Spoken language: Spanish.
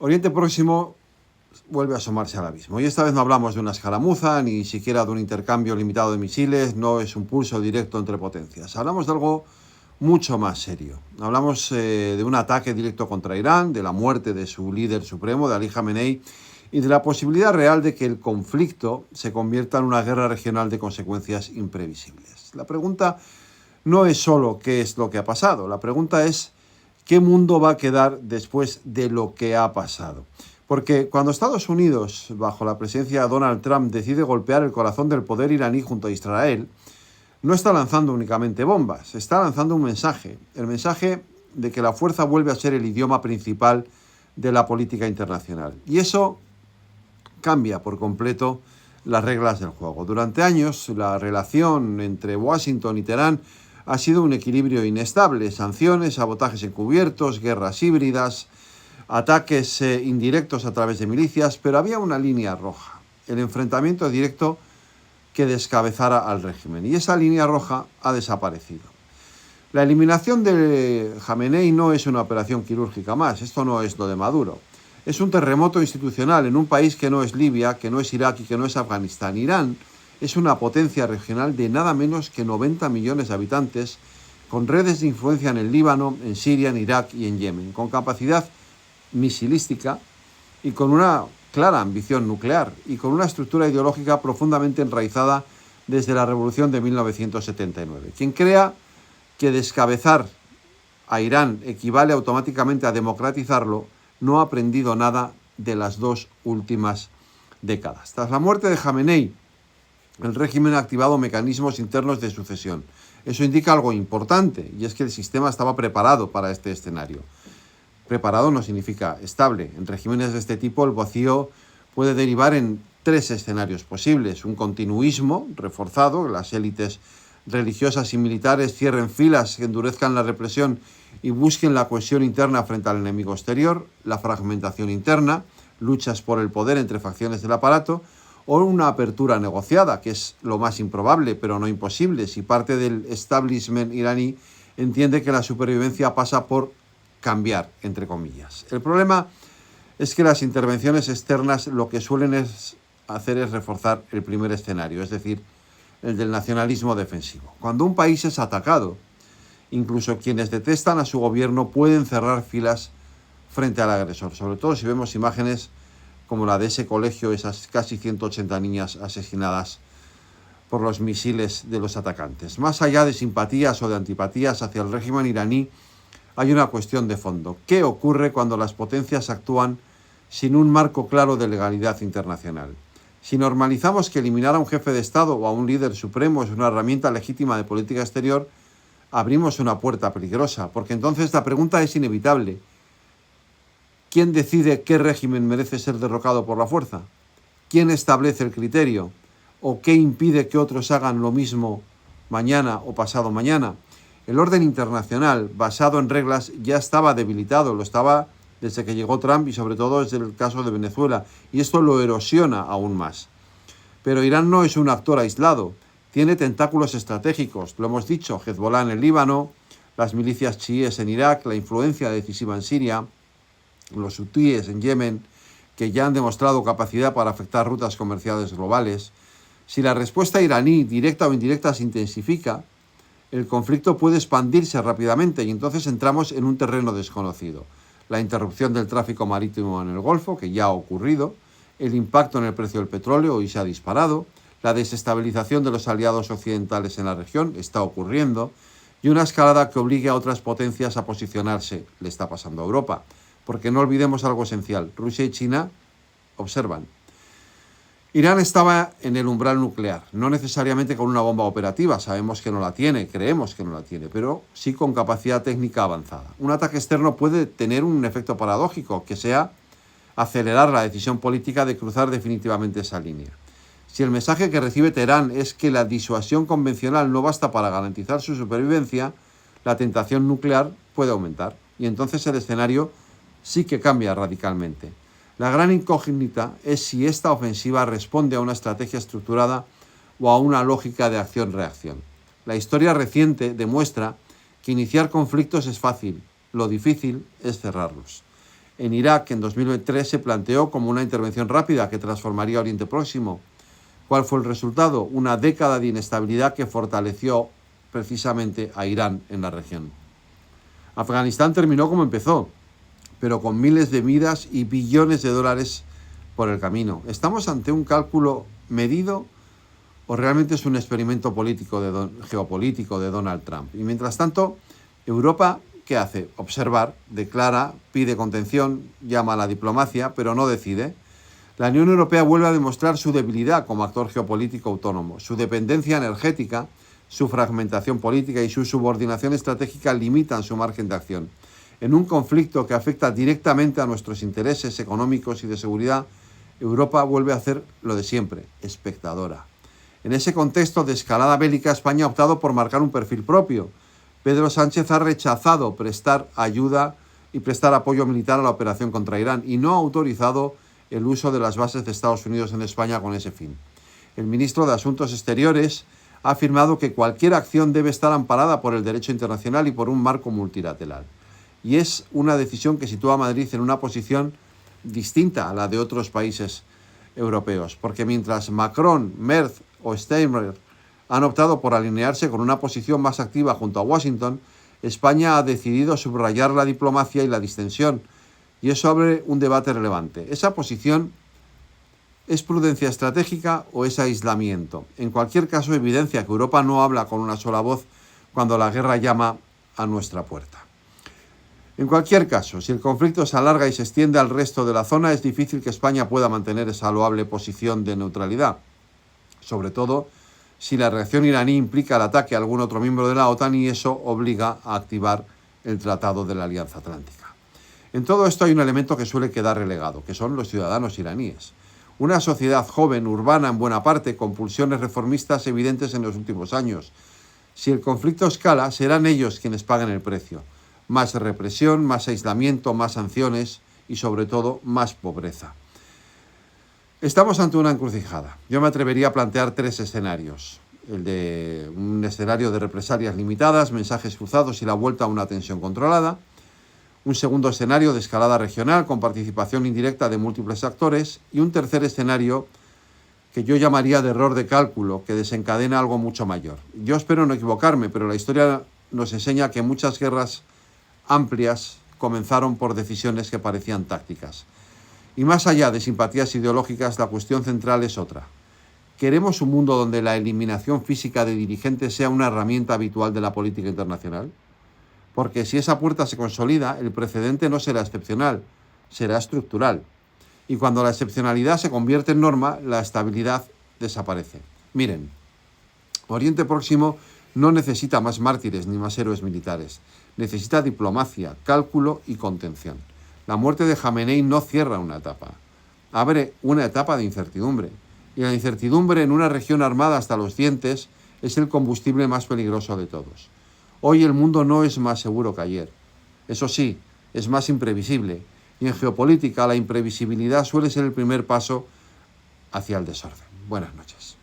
Oriente Próximo vuelve a asomarse al abismo. Y esta vez no hablamos de una escaramuza, ni siquiera de un intercambio limitado de misiles, no es un pulso directo entre potencias. Hablamos de algo mucho más serio. Hablamos de un ataque directo contra Irán, de la muerte de su líder supremo, de Ali Khamenei, y de la posibilidad real de que el conflicto se convierta en una guerra regional de consecuencias imprevisibles. La pregunta no es solo qué es lo que ha pasado, la pregunta es qué mundo va a quedar después de lo que ha pasado. Porque cuando Estados Unidos, bajo la presidencia de Donald Trump, decide golpear el corazón del poder iraní junto a Israel, no está lanzando únicamente bombas, está lanzando un mensaje, el mensaje de que la fuerza vuelve a ser el idioma principal de la política internacional. Y eso cambia por completo las reglas del juego. Durante años, la relación entre Washington y Teherán ha sido un equilibrio inestable. Sanciones, sabotajes encubiertos, guerras híbridas, ataques indirectos a través de milicias, pero había una línea roja, el enfrentamiento directo que descabezara al régimen. Y esa línea roja ha desaparecido. La eliminación de Khamenei no es una operación quirúrgica más, esto no es lo de Maduro. Es un terremoto institucional en un país que no es Libia, que no es Irak y que no es Afganistán. Irán es una potencia regional de nada menos que 90 millones de habitantes, con redes de influencia en el Líbano, en Siria, en Irak y en Yemen, con capacidad misilística y con una clara ambición nuclear y con una estructura ideológica profundamente enraizada desde la revolución de 1979. Quien crea que descabezar a Irán equivale automáticamente a democratizarlo no ha aprendido nada de las dos últimas décadas. Tras la muerte de Khamenei, el régimen ha activado mecanismos internos de sucesión. Eso indica algo importante, y es que el sistema estaba preparado para este escenario. Preparado no significa estable. En regímenes de este tipo, el vacío puede derivar en tres escenarios posibles. Un continuismo reforzado, las élites religiosas y militares cierren filas, endurezcan la represión y busquen la cohesión interna frente al enemigo exterior, la fragmentación interna, luchas por el poder entre facciones del aparato, o una apertura negociada, que es lo más improbable, pero no imposible, si parte del establishment iraní entiende que la supervivencia pasa por cambiar, entre comillas. El problema es que las intervenciones externas lo que suelen hacer es reforzar el primer escenario, es decir, el del nacionalismo defensivo. Cuando un país es atacado, incluso quienes detestan a su gobierno pueden cerrar filas frente al agresor, sobre todo si vemos imágenes como la de ese colegio, esas casi 180 niñas asesinadas por los misiles de los atacantes. Más allá de simpatías o de antipatías hacia el régimen iraní, hay una cuestión de fondo. ¿Qué ocurre cuando las potencias actúan sin un marco claro de legalidad internacional? Si normalizamos que eliminar a un jefe de Estado o a un líder supremo es una herramienta legítima de política exterior, abrimos una puerta peligrosa, porque entonces la pregunta es inevitable. ¿Quién decide qué régimen merece ser derrocado por la fuerza? ¿Quién establece el criterio? ¿O qué impide que otros hagan lo mismo mañana o pasado mañana? El orden internacional basado en reglas ya estaba debilitado, lo estaba desde que llegó Trump y sobre todo desde el caso de Venezuela, y esto lo erosiona aún más. Pero Irán no es un actor aislado, tiene tentáculos estratégicos, lo hemos dicho, Hezbollah en el Líbano, las milicias chiíes en Irak, la influencia decisiva en Siria, los hutíes en Yemen, que ya han demostrado capacidad para afectar rutas comerciales globales. Si la respuesta iraní, directa o indirecta, se intensifica, el conflicto puede expandirse rápidamente y entonces entramos en un terreno desconocido. La interrupción del tráfico marítimo en el Golfo, que ya ha ocurrido, el impacto en el precio del petróleo y se ha disparado, la desestabilización de los aliados occidentales en la región está ocurriendo y una escalada que obligue a otras potencias a posicionarse le está pasando a Europa. Porque no olvidemos algo esencial, Rusia y China observan. Irán estaba en el umbral nuclear, no necesariamente con una bomba operativa, sabemos que no la tiene, creemos que no la tiene, pero sí con capacidad técnica avanzada. Un ataque externo puede tener un efecto paradójico, que sea acelerar la decisión política de cruzar definitivamente esa línea. Si el mensaje que recibe Teherán es que la disuasión convencional no basta para garantizar su supervivencia, la tentación nuclear puede aumentar y entonces el escenario sí que cambia radicalmente. La gran incógnita es si esta ofensiva responde a una estrategia estructurada o a una lógica de acción-reacción. La historia reciente demuestra que iniciar conflictos es fácil, lo difícil es cerrarlos. En Irak, en 2003, se planteó como una intervención rápida que transformaría Oriente Próximo. ¿Cuál fue el resultado? Una década de inestabilidad que fortaleció precisamente a Irán en la región. Afganistán terminó como empezó, pero con miles de vidas y billones de dólares por el camino. ¿Estamos ante un cálculo medido o realmente es un experimento geopolítico de Donald Trump? Y mientras tanto, Europa, ¿qué hace? Observar, declara, pide contención, llama a la diplomacia, pero no decide. La Unión Europea vuelve a demostrar su debilidad como actor geopolítico autónomo. Su dependencia energética, su fragmentación política y su subordinación estratégica limitan su margen de acción. En un conflicto que afecta directamente a nuestros intereses económicos y de seguridad, Europa vuelve a hacer lo de siempre, espectadora. En ese contexto de escalada bélica, España ha optado por marcar un perfil propio. Pedro Sánchez ha rechazado prestar ayuda y prestar apoyo militar a la operación contra Irán y no ha autorizado el uso de las bases de Estados Unidos en España con ese fin. El ministro de Asuntos Exteriores ha afirmado que cualquier acción debe estar amparada por el derecho internacional y por un marco multilateral. Y es una decisión que sitúa a Madrid en una posición distinta a la de otros países europeos, porque mientras Macron, Merz o Steinmeier han optado por alinearse con una posición más activa junto a Washington, España ha decidido subrayar la diplomacia y la distensión, y eso abre un debate relevante. ¿Esa posición es prudencia estratégica o es aislamiento? En cualquier caso, evidencia que Europa no habla con una sola voz cuando la guerra llama a nuestra puerta. En cualquier caso, si el conflicto se alarga y se extiende al resto de la zona, es difícil que España pueda mantener esa loable posición de neutralidad, sobre todo si la reacción iraní implica el ataque a algún otro miembro de la OTAN y eso obliga a activar el Tratado de la Alianza Atlántica. En todo esto hay un elemento que suele quedar relegado, que son los ciudadanos iraníes. Una sociedad joven, urbana en buena parte, con pulsiones reformistas evidentes en los últimos años. Si el conflicto escala, serán ellos quienes paguen el precio. Más represión, más aislamiento, más sanciones y, sobre todo, más pobreza. Estamos ante una encrucijada. Yo me atrevería a plantear 3 escenarios. El de un escenario de represalias limitadas, mensajes cruzados y la vuelta a una tensión controlada. Un segundo escenario de escalada regional con participación indirecta de múltiples actores. Y un tercer escenario que yo llamaría de error de cálculo, que desencadena algo mucho mayor. Yo espero no equivocarme, pero la historia nos enseña que muchas guerras amplias comenzaron por decisiones que parecían tácticas. Y más allá de simpatías ideológicas, la cuestión central es otra. ¿Queremos un mundo donde la eliminación física de dirigentes sea una herramienta habitual de la política internacional? Porque si esa puerta se consolida, el precedente no será excepcional, será estructural. Y cuando la excepcionalidad se convierte en norma, la estabilidad desaparece. Miren, Oriente Próximo no necesita más mártires ni más héroes militares. Necesita diplomacia, cálculo y contención. La muerte de Jamenei no cierra una etapa, abre una etapa de incertidumbre. Y la incertidumbre en una región armada hasta los dientes es el combustible más peligroso de todos. Hoy el mundo no es más seguro que ayer. Eso sí, es más imprevisible. Y en geopolítica la imprevisibilidad suele ser el primer paso hacia el desorden. Buenas noches.